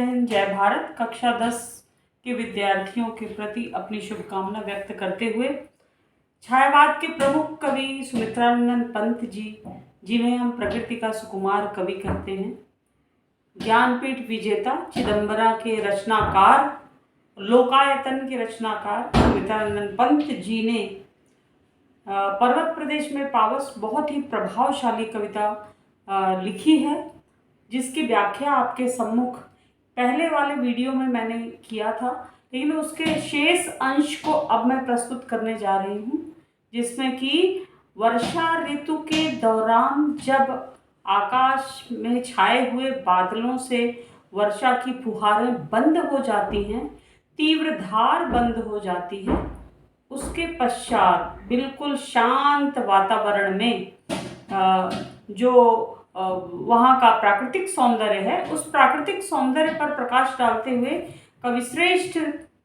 जय भारत। कक्षा 10 के विद्यार्थियों के प्रति अपनी शुभकामना व्यक्त करते हुए छायावाद के प्रमुख कवि सुमित्रानंद पंत जी, जिन्हें हम प्रकृति का सुकुमार कवि कहते हैं, ज्ञानपीठ विजेता, चिदंबरा के रचनाकार, लोकायतन के रचनाकार सुमित्रानंद पंत जी ने पर्वत प्रदेश में पावस बहुत ही प्रभावशाली कविता लिखी है, जिसकी व्याख्या आपके सम्मुख पहले वाले वीडियो में मैंने किया था, लेकिन उसके शेष अंश को अब मैं प्रस्तुत करने जा रही हूँ, जिसमें कि वर्षा ऋतु के दौरान जब आकाश में छाए हुए बादलों से वर्षा की फुहारें बंद हो जाती हैं, तीव्र धार बंद हो जाती है, उसके पश्चात बिल्कुल शांत वातावरण में जो वहाँ का प्राकृतिक सौंदर्य है, उस प्राकृतिक सौंदर्य पर प्रकाश डालते हुए कविश्रेष्ठ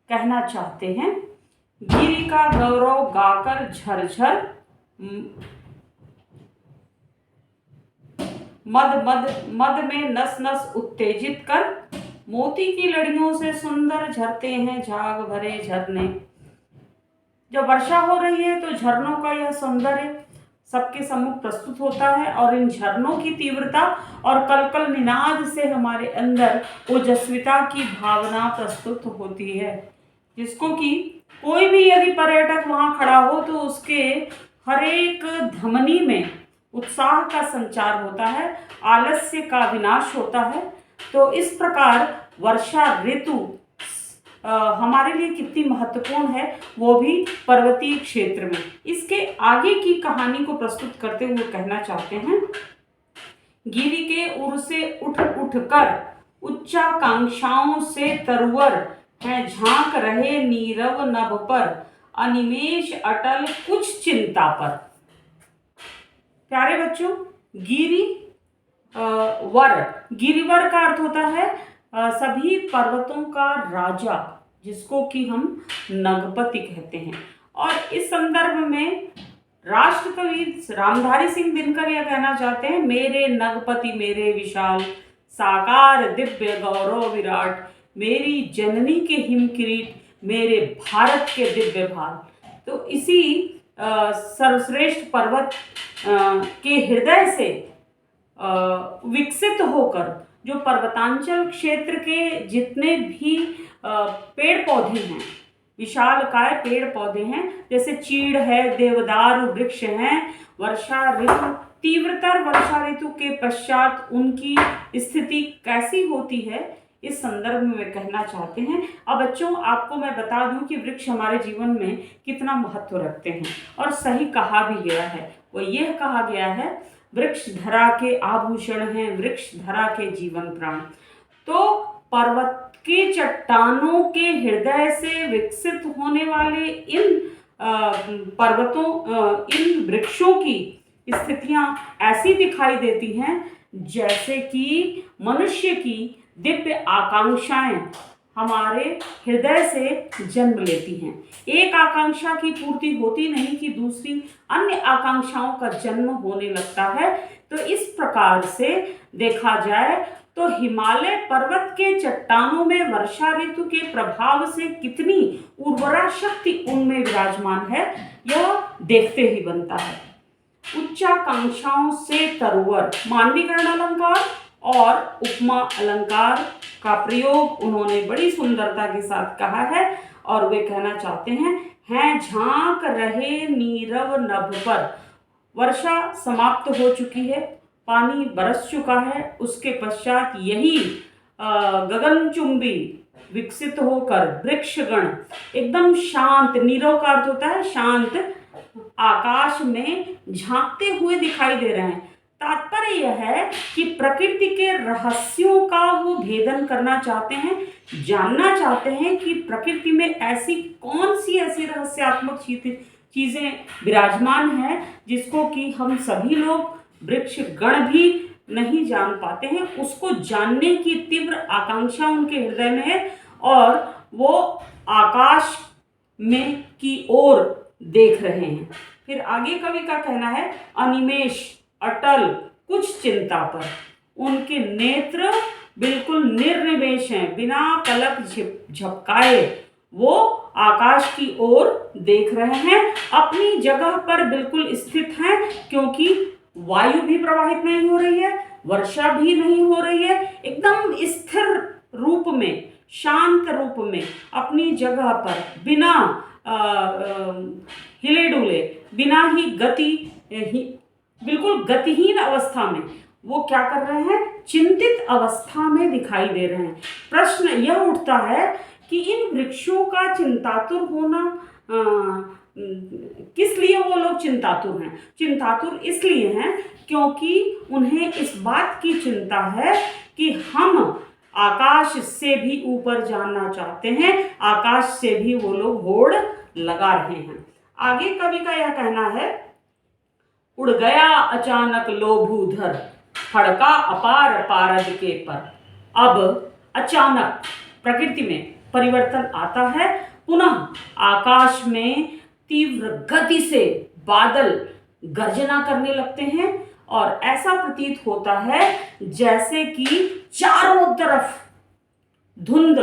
कहना चाहते हैं, गिरि का गौरव गाकर झरझर मद में नस नस उत्तेजित कर, मोती की लड़ियों से सुंदर झरते हैं झाग भरे झरने। जब वर्षा हो रही है तो झरनों का यह सौंदर्य सबके सम्मुख प्रस्तुत होता है और इन झरनों की तीव्रता और कलकल निनाद से हमारे अंदर ओजस्विता की भावना प्रस्तुत होती है, जिसको कि कोई भी यदि पर्यटक वहाँ खड़ा हो तो उसके हर एक धमनी में उत्साह का संचार होता है, आलस्य का विनाश होता है। तो इस प्रकार वर्षा ऋतु हमारे लिए कितनी महत्वपूर्ण है, वो भी पर्वतीय क्षेत्र में। इसके आगे की कहानी को प्रस्तुत करते हुए कहना चाहते हैं, गिरि के उर से उठ उठ कर उच्चाकांक्षाओं से तरुवर हैं, झांक रहे नीरव नभ पर, अनिमेष अटल कुछ चिंता पर। प्यारे बच्चों, गिरिवर का अर्थ होता है सभी पर्वतों का राजा, जिसको कि हम नगपति कहते हैं। और इस संदर्भ में राष्ट्रकवि रामधारी सिंह दिनकर यह कहना चाहते हैं, मेरे नगपति मेरे विशाल, साकार दिव्य गौरव विराट, मेरी जननी के हिम किरीट, मेरे भारत के दिव्य भाल। तो इसी सर्वश्रेष्ठ पर्वत के हृदय से विकसित होकर जो पर्वतांचल क्षेत्र के जितने भी पेड़ पौधे हैं, विशालकाय पेड़ पौधे हैं, जैसे चीड़ है, देवदार वृक्ष हैं, वर्षा ऋतु तीव्रतर वर्षा ऋतु के पश्चात उनकी स्थिति कैसी होती है, इस संदर्भ में वे कहना चाहते हैं। अब बच्चों, आपको मैं बता दूं कि वृक्ष हमारे जीवन में कितना महत्व रखते हैं, और सही कहा भी गया है। वो यह कहा गया है, वृक्ष धरा के आभूषण हैं, वृक्ष धरा के जीवन प्राण। तो पर्वत के चट्टानों के हृदय से विकसित होने वाले इन इन वृक्षों की स्थितियां ऐसी दिखाई देती हैं जैसे कि मनुष्य की दिव्य आकांक्षाएं हमारे हृदय से जन्म लेती हैं। एक आकांक्षा की पूर्ति होती नहीं कि दूसरी अन्य आकांक्षाओं का जन्म होने लगता है। तो इस प्रकार से देखा जाए तो हिमालय पर्वत के चट्टानों में वर्षा ऋतु के प्रभाव से कितनी उर्वरा शक्ति उनमें विराजमान है, यह देखते ही बनता है। उच्चाकांक्षाओं से तरुवर, मानवीकरण अलंकार और उपमा अलंकार का प्रयोग उन्होंने बड़ी सुंदरता के साथ कहा है, और वे कहना चाहते हैं झांक रहे नीरव नभ पर। वर्षा समाप्त हो चुकी है, पानी बरस चुका है, उसके पश्चात यही गगनचुंबी विकसित होकर वृक्षगण एकदम शांत, नीरव का अर्थ होता है शांत, आकाश में झांकते हुए दिखाई दे रहे हैं। तात्पर्य यह है कि प्रकृति के रहस्यों का वो भेदन करना चाहते हैं, जानना चाहते हैं कि प्रकृति में ऐसी कौन सी ऐसी रहस्यात्मक चीजें विराजमान हैं जिसको कि हम सभी लोग वृक्ष गण भी नहीं जान पाते हैं। उसको जानने की तीव्र आकांक्षा उनके हृदय में है, और वो आकाश में की ओर देख रहे हैं। फिर आगे कवि का कहना है, अनिमेष अटल कुछ चिंता पर। उनके नेत्र बिल्कुल निर्निमेष हैं, बिना पलक झपकाए वो आकाश की ओर देख रहे हैं, अपनी जगह पर बिल्कुल स्थित हैं, क्योंकि वायु भी प्रवाहित नहीं हो रही है, वर्षा भी नहीं हो रही है, एकदम स्थिर रूप में, शांत रूप में अपनी जगह पर बिना हिले डुले, बिना ही बिल्कुल गतिहीन अवस्था में वो क्या कर रहे हैं, चिंतित अवस्था में दिखाई दे रहे हैं। प्रश्न यह उठता है कि इन वृक्षों का चिंतातुर होना किस लिए वो लोग चिंतातुर हैं? चिंतातुर इसलिए हैं क्योंकि उन्हें इस बात की चिंता है कि हम आकाश से भी ऊपर जाना चाहते हैं, आकाश से भी वो लोग होड़ लगा रहे हैं। आगे कवि का यह कहना है, उड़ गया अचानक लोभूधर, फड़का अपार पारद के पर। अब अचानक प्रकृति में परिवर्तन आता है, पुनः आकाश में तीव्र गति से बादल गर्जना करने लगते हैं और ऐसा प्रतीत होता है जैसे कि चारों तरफ धुंध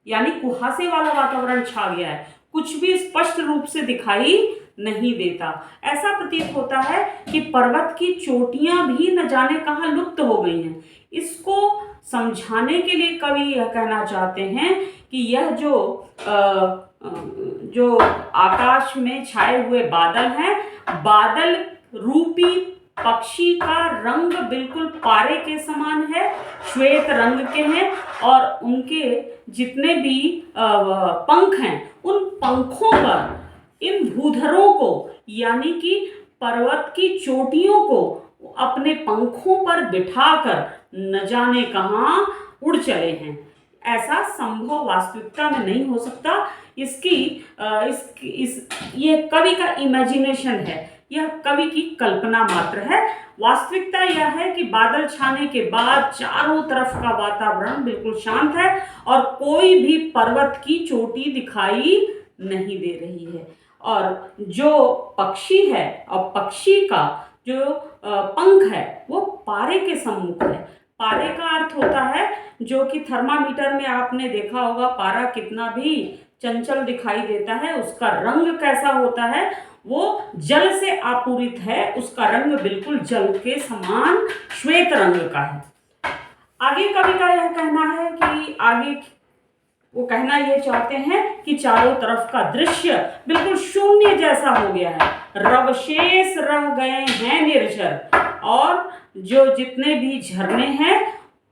यानी कुहासे वाला वातावरण छा गया है, कुछ भी स्पष्ट रूप से दिखाई नहीं देता। ऐसा प्रतीत होता है कि पर्वत की चोटियां भी न जाने कहां लुप्त हो गई हैं। इसको समझाने के लिए कवि यह कहना चाहते हैं कि यह जो आकाश में छाए हुए बादल हैं, बादल रूपी पक्षी का रंग बिल्कुल पारे के समान है, श्वेत रंग के हैं और उनके जितने भी पंख हैं, उन पंखों पर इन भूधरों को यानी कि पर्वत की चोटियों को अपने पंखों पर बिठाकर न जाने कहां उड़ चले हैं। ऐसा संभव वास्तविकता में नहीं हो सकता। ये कवि का इमेजिनेशन है, यह कवि की कल्पना मात्र है। वास्तविकता यह है कि बादल छाने के बाद चारों तरफ का वातावरण बिल्कुल शांत है और कोई भी पर्वत की चोटी दिखाई नहीं दे रही है और जो पक्षी है और पक्षी का जो पंख है वो पारे के सम्मुख है। पारे का अर्थ होता है, जो कि थर्मामीटर में आपने देखा होगा, पारा कितना भी चंचल दिखाई देता है, उसका रंग कैसा होता है, वो जल से आपूरित है, उसका रंग बिल्कुल जल के समान श्वेत रंग का है। आगे कवि का यह कहना है कि आगे वो कहना ये चाहते हैं कि चारों तरफ का दृश्य बिल्कुल शून्य जैसा हो गया है, रवशेष रह गए हैं निर्झर, और जो जितने भी झरने हैं,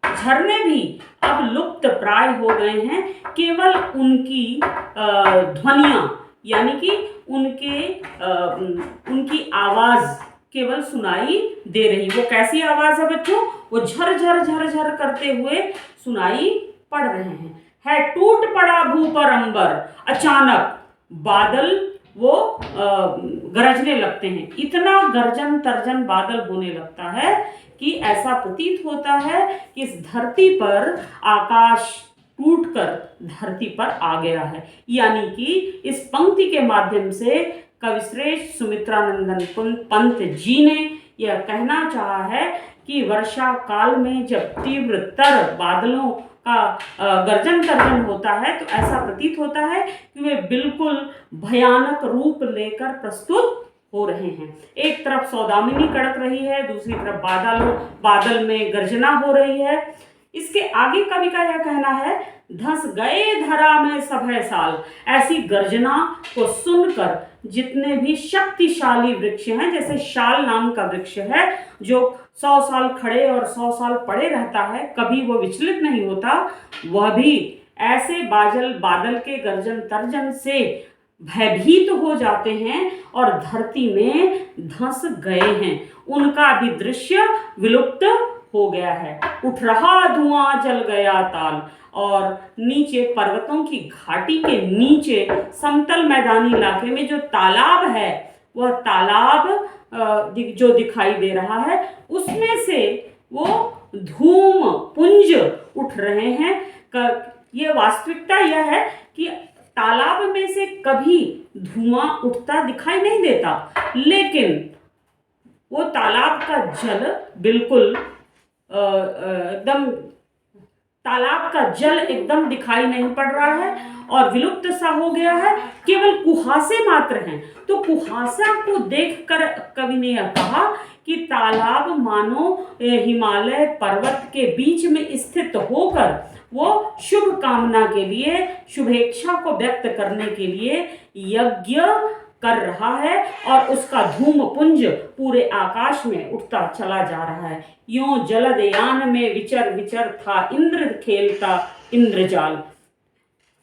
झरने भी अब लुप्त प्राय हो गए हैं, केवल उनकी ध्वनियां यानी कि उनकी आवाज केवल सुनाई दे रही। वो कैसी आवाज है बच्चों? वो झर झर झर झर करते हुए सुनाई पड़ रहे हैं। है टूट पड़ा भू पर अंबर, अचानक बादल वो गरजने लगते हैं। इतना गर्जन तर्जन बादल होने लगता है कि ऐसा प्रतीत होता है कि इस धरती पर आकाश टूटकर धरती पर आ गया है। यानी कि इस पंक्ति के माध्यम से कविश्रेष्ठ सुमित्रानंदन पंत जी ने यह कहना चाहा है कि वर्षा काल में जब तीव्रतर बादलों का गर्जन तर्जन होता है तो ऐसा प्रतीत होता है कि वे बिल्कुल भयानक रूप लेकर प्रस्तुत हो रहे हैं। एक तरफ सौदामिनी कड़क रही है, दूसरी तरफ बादल में गर्जना हो रही है। इसके आगे कवि का यह कहना है, धंस गए धरा में सभय साल। ऐसी गर्जना को सुनकर जितने भी शक्तिशाली वृक्ष हैं, जैसे शाल नाम का वृक्ष है जो 100 साल खड़े और 100 साल पड़े रहता है, कभी वो विचलित नहीं होता, वह भी ऐसे बादल के गर्जन तर्जन से भयभीत हो जाते हैं और धरती में धंस गए हैं। उनका भी दृश्य विलुप्त हो गया है। उठ रहा धुआं, जल गया ताल, और नीचे पर्वतों की घाटी के नीचे समतल मैदानी इलाके में जो तालाब है, वह तालाब जो दिखाई दे रहा है, उसमें से वो धूम पुंज उठ रहे हैं। ये वास्तविकता यह है कि तालाब में से कभी धुआं उठता दिखाई नहीं देता, लेकिन वो तालाब का जल बिल्कुल एकदम तालाब का जल एकदम दिखाई नहीं पड़ रहा है और विलुप्त सा हो गया है, केवल कुहासे मात्र हैं। तो कुहासा को देखकर कवि ने यह कहा कि तालाब मानो हिमालय पर्वत के बीच में स्थित होकर वो शुभ कामना के लिए, शुभेच्छा को व्यक्त करने के लिए यज्ञ कर रहा है और उसका धूम पुंज पूरे आकाश में उठता चला जा रहा है। यों जलदयान में विचर विचर था इंद्र खेलता इंद्रजाल।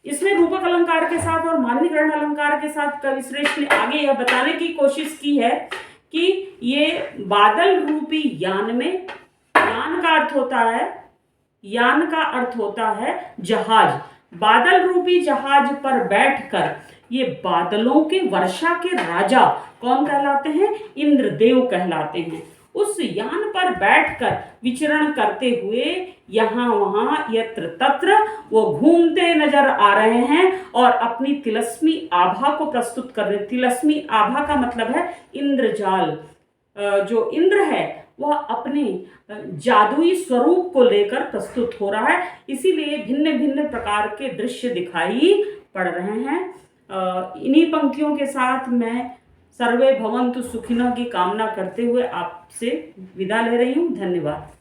इसमें रूपक अलंकार के साथ और मानवीकरण अलंकार के साथ कवि श्रेष्ठ ने आगे यह बताने की कोशिश की है कि ये बादल रूपी यान में, यान का अर्थ होता है, यान का अर्थ होता है जहाज। बादल रूपी जहाज पर बैठकर ये बादलों के वर्षा के राजा कौन कहलाते हैं? इंद्रदेव कहलाते हैं। उस यान पर बैठकर विचरण करते हुए यहाँ वहाँ यत्र तत्र वो घूमते नजर आ रहे हैं और अपनी तिलस्मी आभा को प्रस्तुत कर रहे। तिलस्मी आभा का मतलब है इंद्रजाल। जो इंद्र है वह अपने जादुई स्वरूप को लेकर प्रस्तुत हो रहा है, इसीलिए भिन्न भिन्न प्रकार के दृश्य दिखाई पड़ रहे हैं। इन्हीं पंक्तियों के साथ मैं सर्वे भवन्तु सुखिनः की कामना करते हुए आपसे विदा ले रही हूँ। धन्यवाद।